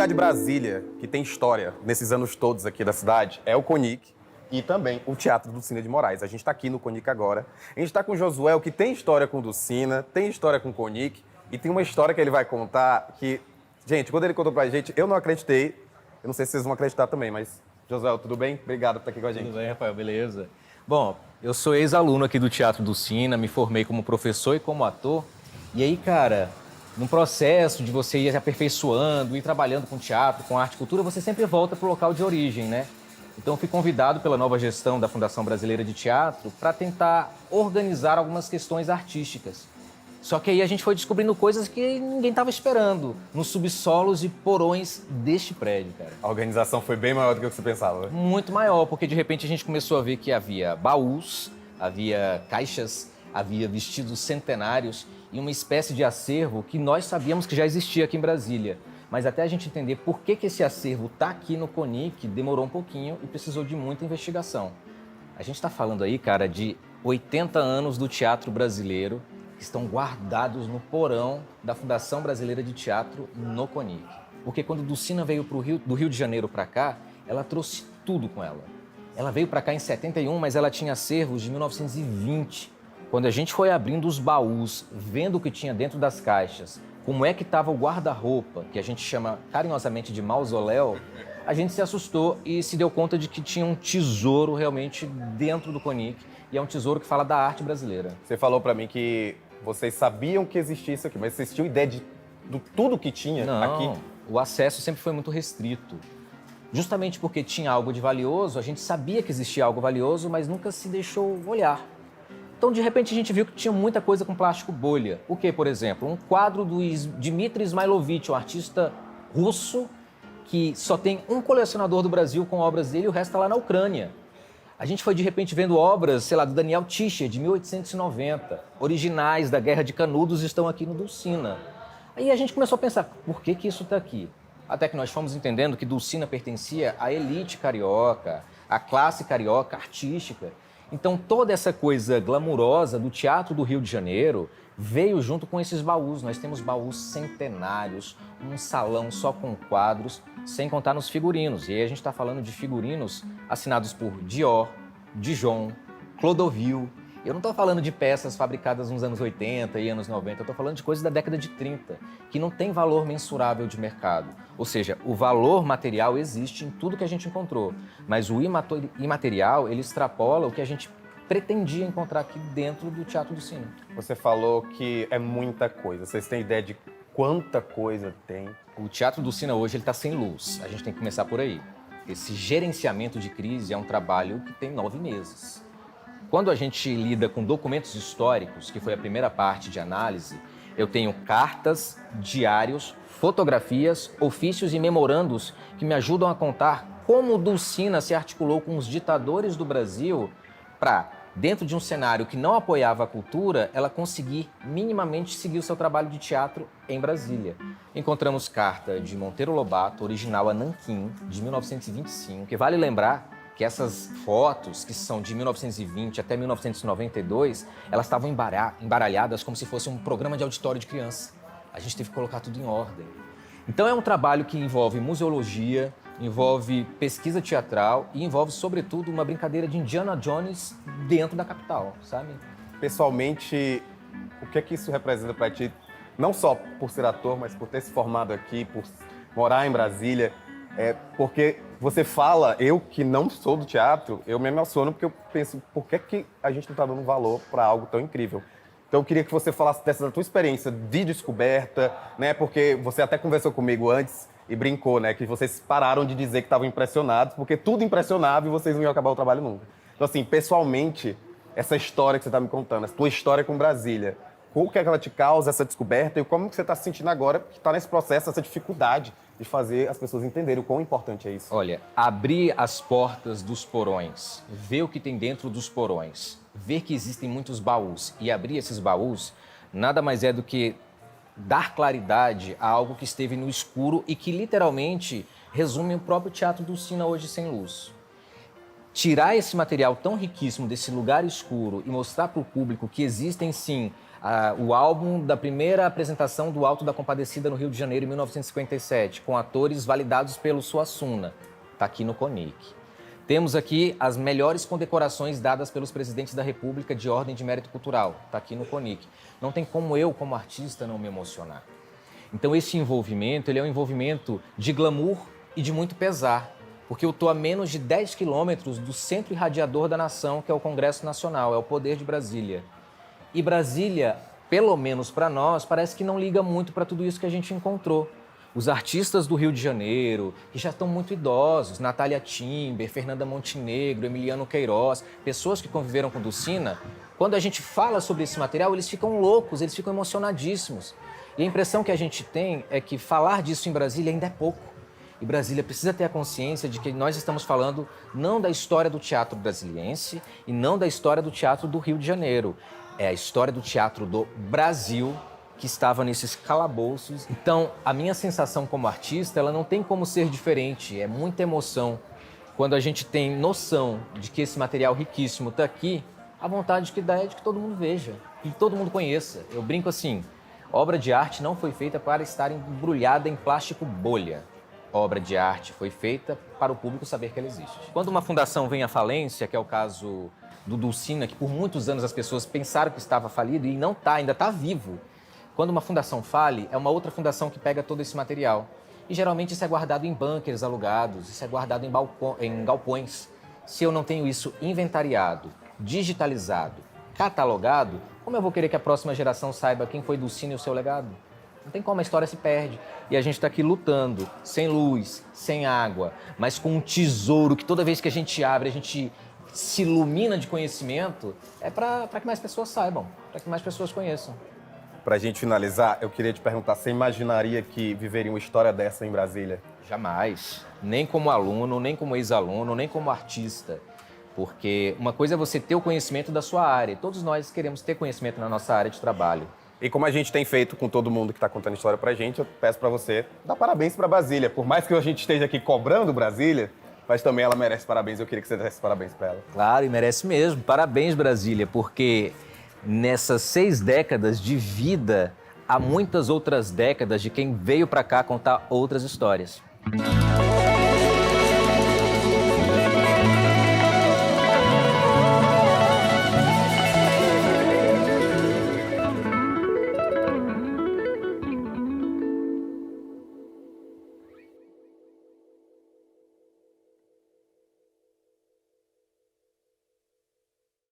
lugar de Brasília que tem história nesses anos todos aqui da cidade é o CONIC e também o Teatro Dulcina de Moraes. A gente está aqui no CONIC agora. A gente está com o Josué, que tem história com Dulcina, tem história com o CONIC e tem uma história que ele vai contar que, gente, quando ele contou pra gente, eu não acreditei. Eu não sei se vocês vão acreditar também, mas, Josué, tudo bem? Obrigado por estar aqui com a gente. Tudo bem, Rafael, beleza? Bom, eu sou ex-aluno aqui do Teatro Dulcina, me formei como professor e como ator. E aí, cara, no processo de você ir aperfeiçoando, ir trabalhando com teatro, com arte e cultura, você sempre volta para o local de origem, né? Então, eu fui convidado pela nova gestão da Fundação Brasileira de Teatro para tentar organizar algumas questões artísticas. Só que aí a gente foi descobrindo coisas que ninguém estava esperando, nos subsolos e porões deste prédio, cara. A organização foi bem maior do que você pensava. Muito maior, porque de repente a gente começou a ver que havia baús, havia caixas, havia vestidos centenários e uma espécie de acervo que nós sabíamos que já existia aqui em Brasília. Mas até a gente entender por que esse acervo está aqui no CONIC, demorou um pouquinho e precisou de muita investigação. A gente está falando aí, cara, de 80 anos do teatro brasileiro que estão guardados no porão da Fundação Brasileira de Teatro no CONIC. Porque quando Dulcina veio do Rio de Janeiro para cá, ela trouxe tudo com ela. Ela veio para cá em 71, mas ela tinha acervos de 1920. Quando a gente foi abrindo os baús, vendo o que tinha dentro das caixas, como é que estava o guarda-roupa, que a gente chama carinhosamente de mausoléu, a gente se assustou e se deu conta de que tinha um tesouro realmente dentro do CONIC, e é um tesouro que fala da arte brasileira. Você falou pra mim que vocês sabiam que existia isso aqui, mas vocês tinham ideia de tudo que tinha aqui? Não, o acesso sempre foi muito restrito. Justamente porque tinha algo de valioso, a gente sabia que existia algo valioso, mas nunca se deixou olhar. Então, de repente, a gente viu que tinha muita coisa com plástico bolha. O que, por exemplo? Um quadro do Dmitry Ismailovich, um artista russo que só tem um colecionador do Brasil com obras dele e o resto está lá na Ucrânia. A gente foi, de repente, vendo obras, sei lá, do Daniel Tischer, de 1890. Originais da Guerra de Canudos estão aqui no Dulcina. Aí a gente começou a pensar, por que isso está aqui? Até que nós fomos entendendo que Dulcina pertencia à elite carioca, à classe carioca artística. Então, toda essa coisa glamurosa do teatro do Rio de Janeiro veio junto com esses baús. Nós temos baús centenários, um salão só com quadros, sem contar nos figurinos. E aí a gente está falando de figurinos assinados por Dior, Dijon, Clodovil. Eu não estou falando de peças fabricadas nos anos 80 e anos 90, eu estou falando de coisas da década de 30, que não tem valor mensurável de mercado. Ou seja, o valor material existe em tudo que a gente encontrou, mas o imaterial, ele extrapola o que a gente pretendia encontrar aqui dentro do Teatro Dulcina. Você falou que é muita coisa. Vocês têm ideia de quanta coisa tem? O Teatro Dulcina hoje está sem luz, a gente tem que começar por aí. Esse gerenciamento de crise é um trabalho que tem 9 meses. Quando a gente lida com documentos históricos, que foi a primeira parte de análise, eu tenho cartas, diários, fotografias, ofícios e memorandos que me ajudam a contar como Dulcina se articulou com os ditadores do Brasil para, dentro de um cenário que não apoiava a cultura, ela conseguir minimamente seguir o seu trabalho de teatro em Brasília. Encontramos carta de Monteiro Lobato, original a Nanquim, de 1925, que vale lembrar que essas fotos, que são de 1920 até 1992, elas estavam embaralhadas como se fosse um programa de auditório de criança. A gente teve que colocar tudo em ordem. Então é um trabalho que envolve museologia, envolve pesquisa teatral e envolve, sobretudo, uma brincadeira de Indiana Jones dentro da capital, sabe? Pessoalmente, o que é que isso representa pra ti? Não só por ser ator, mas por ter se formado aqui, por morar em Brasília. Porque você fala, eu que não sou do teatro, eu me emociono porque eu penso, por que a gente não está dando valor para algo tão incrível? Então eu queria que você falasse dessa tua experiência de descoberta, né? Porque você até conversou comigo antes e brincou, né? Que vocês pararam de dizer que estavam impressionados, porque tudo impressionava e vocês não iam acabar o trabalho nunca. Então assim, pessoalmente, essa história que você está me contando, essa tua história com Brasília, o que é que ela te causa, essa descoberta, e como que você está se sentindo agora que está nesse processo, essa dificuldade de fazer as pessoas entenderem o quão importante é isso? Olha, abrir as portas dos porões, ver o que tem dentro dos porões, ver que existem muitos baús e abrir esses baús, nada mais é do que dar claridade a algo que esteve no escuro e que literalmente resume o próprio Teatro Dulcina hoje sem luz. Tirar esse material tão riquíssimo desse lugar escuro e mostrar para o público que existem sim o álbum da primeira apresentação do Alto da Compadecida no Rio de Janeiro, em 1957, com atores validados pelo Suassuna. Está aqui no CONIC. Temos aqui as melhores condecorações dadas pelos presidentes da República de ordem de mérito cultural. Está aqui no CONIC. Não tem como eu, como artista, não me emocionar. Então, esse envolvimento, ele é um envolvimento de glamour e de muito pesar, porque eu estou a menos de 10 quilômetros do centro irradiador da nação, que é o Congresso Nacional, é o poder de Brasília. E Brasília, pelo menos para nós, parece que não liga muito para tudo isso que a gente encontrou. Os artistas do Rio de Janeiro, que já estão muito idosos, Natália Timber, Fernanda Montenegro, Emiliano Queiroz, pessoas que conviveram com Dulcina, quando a gente fala sobre esse material, eles ficam loucos, eles ficam emocionadíssimos. E a impressão que a gente tem é que falar disso em Brasília ainda é pouco. E Brasília precisa ter a consciência de que nós estamos falando não da história do teatro brasiliense e não da história do teatro do Rio de Janeiro. É a história do teatro do Brasil que estava nesses calabouços. Então, a minha sensação como artista, ela não tem como ser diferente. É muita emoção. Quando a gente tem noção de que esse material riquíssimo está aqui, a vontade que dá é de que todo mundo veja, que todo mundo conheça. Eu brinco assim, obra de arte não foi feita para estar embrulhada em plástico bolha. Obra de arte foi feita para o público saber que ela existe. Quando uma fundação vem à falência, que é o caso do Dulcina, que por muitos anos as pessoas pensaram que estava falido e não está, ainda está vivo. Quando uma fundação fale, é uma outra fundação que pega todo esse material. E geralmente isso é guardado em bunkers alugados, isso é guardado em galpões. Se eu não tenho isso inventariado, digitalizado, catalogado, como eu vou querer que a próxima geração saiba quem foi Dulcina e o seu legado? Não tem como, a história se perde. E a gente está aqui lutando, sem luz, sem água, mas com um tesouro que toda vez que a gente abre, a gente se ilumina de conhecimento, é para que mais pessoas saibam, para que mais pessoas conheçam. Para a gente finalizar, eu queria te perguntar, você imaginaria que viveria uma história dessa em Brasília? Jamais. Nem como aluno, nem como ex-aluno, nem como artista. Porque uma coisa é você ter o conhecimento da sua área. Todos nós queremos ter conhecimento na nossa área de trabalho. E como a gente tem feito com todo mundo que está contando história pra gente, eu peço para você dar parabéns para Brasília. Por mais que a gente esteja aqui cobrando Brasília, mas também ela merece parabéns. Eu queria que você desse parabéns para ela. Claro, e merece mesmo. Parabéns, Brasília, porque nessas 6 décadas de vida, há muitas outras décadas de quem veio para cá contar outras histórias.